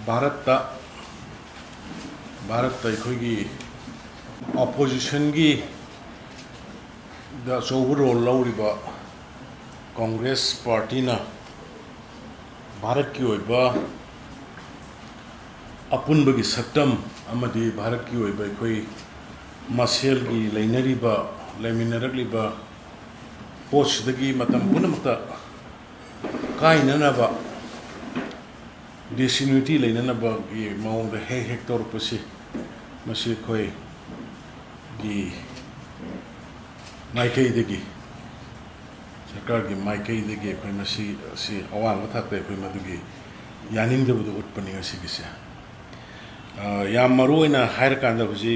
Bharat अखोगी opposition की अचौब role लौरीब Congress party Bharat की अपुनब की सक्तम भारत की अखोई मसेल की लेनरीब लेमिनरक्लिब पोस्टदगी मतम पुनमता काइननब डिसयूनिटी लेननब की मौंग हेक तौरपसी मसी खोई की माइकईदगी सरकार की माइकईदगी अखोई मसी असी अवांग थाकते अखोई मदुगी यानिंगदबदु उत्पनि असिगिसे याम मरुओइना हाइरकांदा हुजी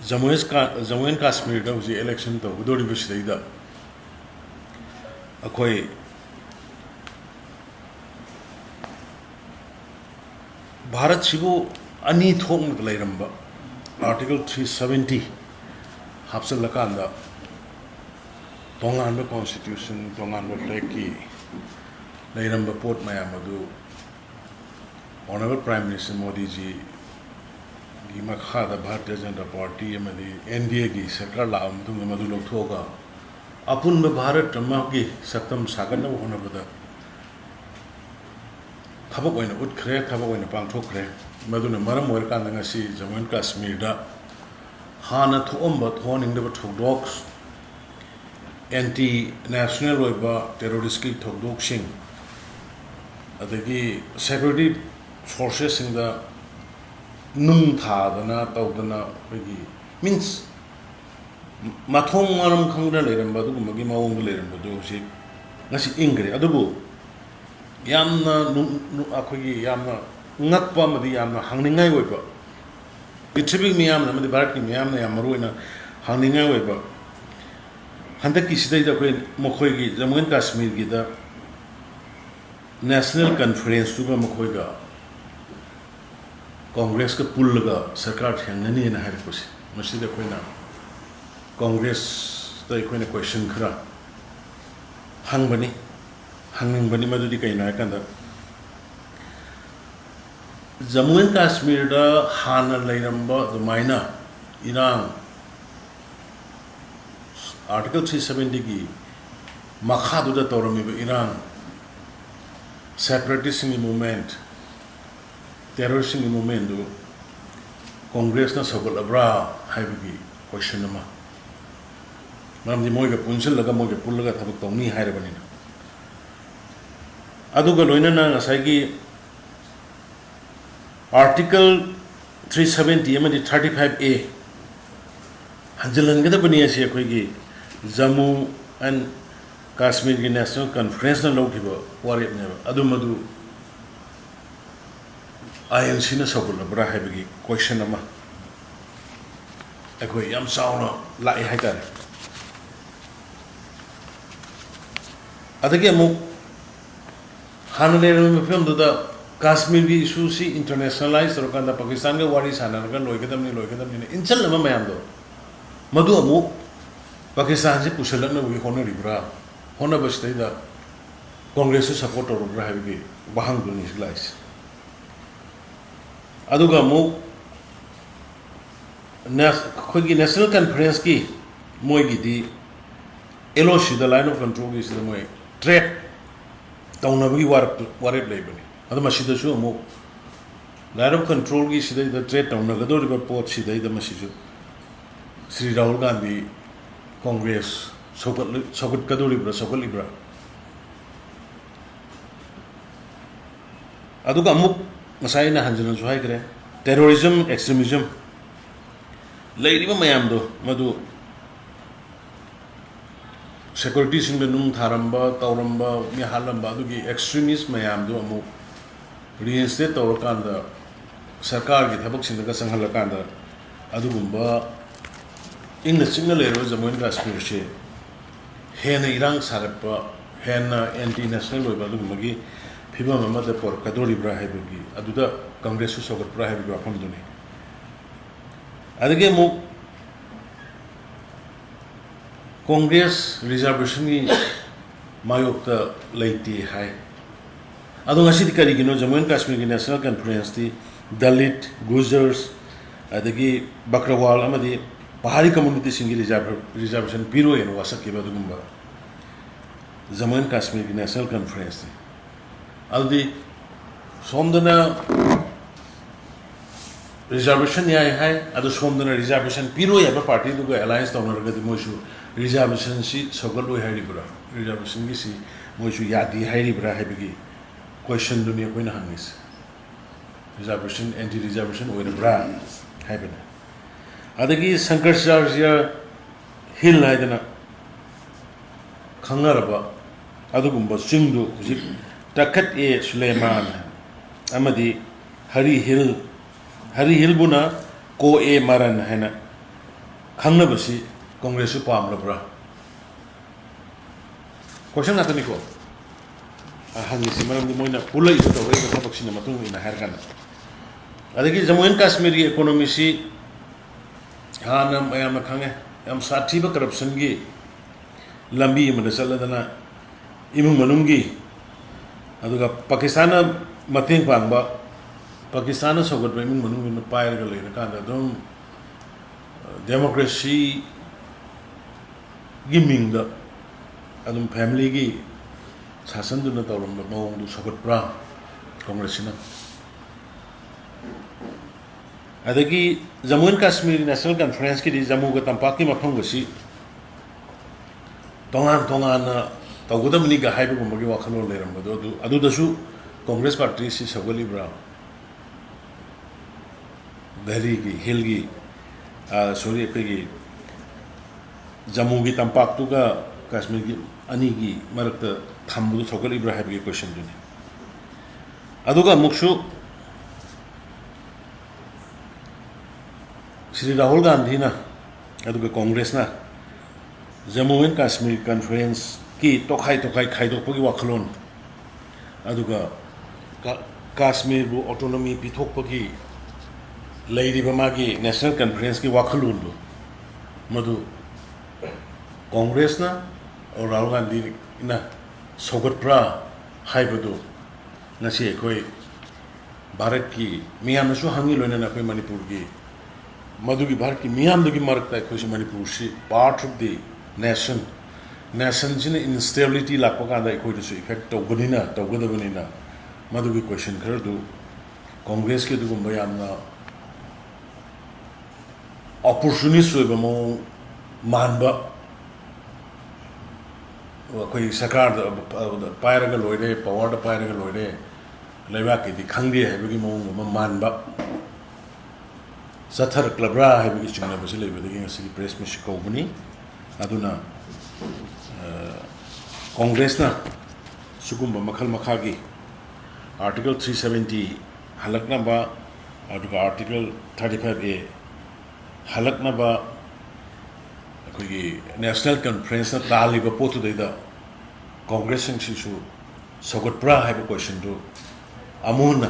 जम्मू एंड काश्मीर दा हुजी इलेक्शन तौगदोरिबसिदैदा अखोई भारत सिबु अनी थोंग लेरंब आर्टिकल 370 हापसलकांदा तोंगानब कॉन्स्टिट्यूशन तोंगानब फ्लैग की लेरंब पोट मयाम अदु honourable prime minister Modi ji की मखादा भारतीय जनता पार्टी अमदी एनडीए की सरकार लाम मदु लौथोगा अपुनब भारत की सक्तम सागनब होनबदा थबक ओइना उठ्खरे थबक ओइना पांथोखरे मदुना मरम ओइरकांदा ngasi जम्मू एंड काश्मीर दा हाना थोअम्बा थोनिंगदब थोगदोक एंटी नेशनल ओइबा टेररिस्ट की थोगदोकसिंग अदगी सिक्योरिटी फोर्सेस सिंगदा नुंग थादना तौदना अखोगी मीन्स माथोंग मरम खंगना लेरंबा दुगुमगी मवंग लेरंबदो हौसी ngasi इंग्रे अदुबु यामना अखोगी यामना ngakpa amadi yamna hangningai oiba पृथ्वी मियामना amadi भारत की मियामना याम मरुइना hangningai oiba handaki sidaida koi mokhoi gi Jammu and Kashmir की दा national conference Tuga मोखoi ga Congress का पुल्लगा सरकार थेंगनी ना हाइरकोसी मसिदा कोइना कांग्रेस दा कोइना क्वेश्चन खरा हंगबनी मदुदी कइना कंदा जम्मू एंड काश्मीर दा हाना लेरंबा दुमाइना इरान आर्टिकल 370 की मखादुदा तौरमिबा इरान separatist movement terrorist movement Congress ना सगलब्रा हाइबगी क्वेश्चन अमा मरमदि मोइगा पुनसिलगा मोइगा पुल्लगा थबक तौनी हाइरबनिना अदुगा लोइनना ngsaigi आर्टिकल 370 अमदि 35A हंजलनगदबनि असे अखोigi जम्मू एंड काश्मीर की नेशनल कॉन्फ्रेंस ना लौखिबा वारेपनेबा अदुमदु INC ना सगलब्रा हाइबगी क्वेश्चन अमा अखोई याम साउना लाइ हाइतारे अदगी अमु हाना लेरम फिल्मदुदा काश्मीर की इशू सी इंटरनेशनलाइज तौरकांदा पाकिस्तान का वारी सानरगा लोइगदमनि इंचल अमा मयामदो मदु अमु पाकिस्तान से पुसलनबगी होनरिब्रा होनबसदैदा कांग्रेस से सपोर्ट तौरब्रा हाइबगी वाहंगदुनि लाइस अदुगा अमु खोगी नेशनल कॉन्फ्रेंस की मोइगिदी LOC the line of control की सिदा मोइ ट्रेड तौनबगी वारेप लेबनी अदु मसिदसु अमु लाइन ऑफ कंट्रोल की सिदा ट्रेड तौनगदोरिबा पोट सिदा मसिजु श्री राहुल गांधी कांग्रेस सगलिब्रा अदुगा अमु ngsaina hanjana haigre terrorism extremism leiriba mayamdo madu security sing the nung tharamba tauramba mi halamba adugi extremist mayamdo amu reinstate tawrakanda sarkar gi thabak sing ga sanghalakanda adugumba ingna singa lero jammu and kashmir se hena irang sarapa hena anti national oiba adugumagi फिबम अमद पर कदोरिब्रा हाइबगी अदुदा कांग्रेस सगतब्रा हाइबगी वाफमदुनि अदगे मु Congress reservation की मायोक्ता लेती है Adong asi dikari gino Jammu and Kashmir ki National Conference di Dalit, Gujars, adagi Bakrawal amadi Pahari community singi reservation piro yan wasak kiba dugumba Jammu and Kashmir ki National Conference di. Aldi somdana reservation ya hai adu somdana reservation piro ya ba party duga alliance tawna ragadi moishu reservation si sogal oi hari bra reservation gi si moishu yadi hari bra hai bigi question dunia koina hangis reservation anti reservation oi bra hai bana adagi sankaracharya hill haidana khangaraba adugumba chingdu hujik takat e Suleiman amadi Hari Hill buna ko e maran haina khangna basi congress pam labra question atani ko hangi simaram di moina pulai to re ka baksina matung ina har kana adagi Jammu and Kashmir ki economy si hanam ayam khange am sathi ba corruption gi lambi imana saladana imung manungi aduga Pakistan mateng pangba Pakistan sogot imung manung pair ga leira kan dum democracy gi mingda adum family gi sasan duna tawram da mawong du sogot pra congress na adagi Jammu and Kashmir National Conference ki Jammu ga tampak ki mafam gasi tongan tawgudamni ga haibu gumagi wakhalo leram bado adu dasu Congress party si sagali bra Delhi ki hill gi sorry ki Jammu gi tampak tu ga Kashmir gi ani gi marakta thambu sagali bra haibu question duni aduga mukshu Shri Rahul Gandhi na aduga Congress na Jammu and Kashmir Conference ki tokai khaidok pagi wakhalon aduga Kashmir bu autonomy pithok pagi leiriba magi National Conference ki wakhalon do madu Congress na or Rahul Gandhi na sogat pra haibadu nasi koi Bharat ki miyam na su hangi loina na koi Manipur ki Madhugi Bharat ki miyam dugi marakta koi Manipur si part of the nation jine instability lakpa kanda koi su effect tawganina tawgadabanina madhugi question khar du Congress ke dugum bayamna opportunist oiba mo manba koi sakar pairaga loire power da pairaga loire leibak ki khangdi haibagi mo manba Sathar Klabra haibagi chingna basi leibadagi ngasi press mi shikobani aduna Congress na sugumba makhal makhagi Article 370 halakna ba aduga Article 35A halakna ba koi National Conference na taliba potu deida Congress sing sisu sogot pra haiba question do amuna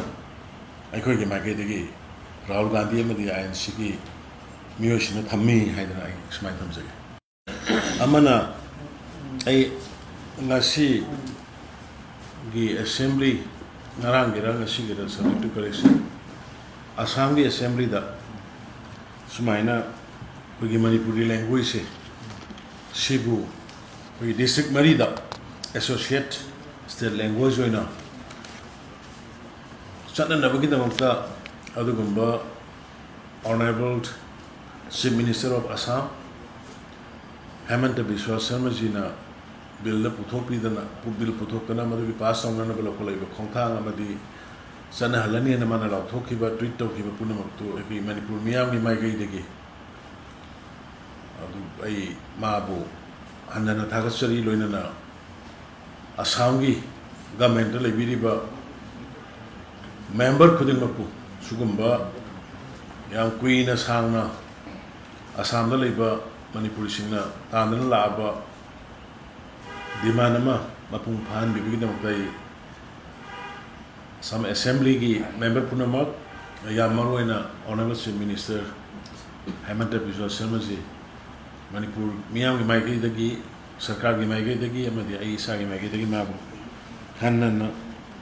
aikoi ge mage degi Rahul Gandhi amadi ANC ki miyoshina thammi haidana ai smai thamjage amana ai ngasi gi assembly narang gira ngasi gira subject to correction Assam gi assembly da sumaina kogi Manipuri language se sibu kogi district mari da associate state language hoina chana nabagi da makta adugumba Honorable Chief Minister of Assam Hemant Biswa Sharma ji na bill la puthok pi dana bill puthok kana madu bi pass ong na bala kolai ba khongthang amadi sana halani na mana la thoki ba tweet to ki ba puna mak to epi Manipur miyam ni mai gai degi adu ai ma bu handana thagasari loina na Assam gi government la biri ba member khudin makku sugumba yang queen asangna Assam da leiba Manipur singna tandana laaba dimanama mapung phan bibigi namdai some assembly gi member punamak yamaroina honorable chief minister Hemant Biswa Sharma ji Manipur miyam gi maigai dagi sarkar gi maigai dagi amadi ai sa gi maigai dagi mabu hanna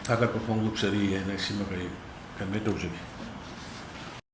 ꯊꯥꯒꯠꯄ ꯐꯣꯡꯗꯣꯛꯆꯔꯤ ꯍꯥꯏꯅ ꯁꯤꯃꯈꯩ ꯀꯟꯚꯦ ꯇꯧꯖꯒꯦ